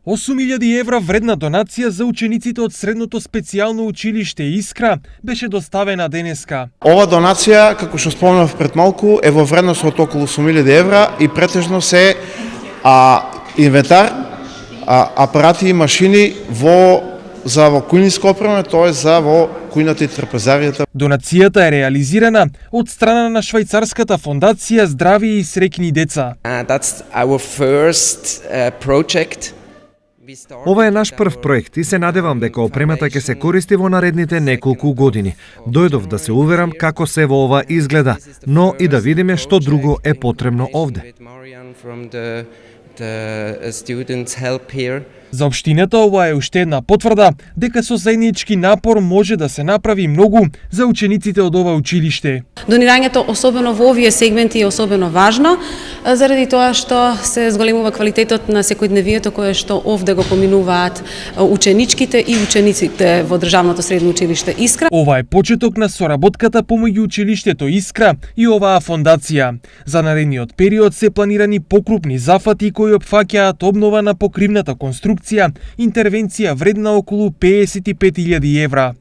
8.000 евра вредна донација за учениците од средното специјално училиште Искра беше доставена денеска. Ова донација, како што спомнав пред малку, е во вредност од околу 8.000 евра и претежно се инвентар, апарати и машини за кујнинска опрема, тоа за во кујната и трапезаријата. Донацијата е реализирана од страна на швајцарската фондација Здрави и среќни деца. That's our first project. Ова е наш прв проект и се надевам дека опремата ќе се користи во наредните неколку години. Дојдов да се уверам како се во ова изгледа, но и да видиме што друго е потребно овде. За општината ова е уште една потврда дека со заеднички напор може да се направи многу за учениците од ова училиште. Донирањето особено во овие сегменти е особено важно, заради тоа што се зголемува квалитетот на секојдневието кое што овде го поминуваат ученичките и учениците во државното средно училиште Искра. Ова е почеток на соработката помеѓу училиштето Искра и оваа фондација. За наредниот период се планирани покрупни зафати кои опфаќаат обнова на покривната конструкција, интервенција вредна околу 55.000 евра.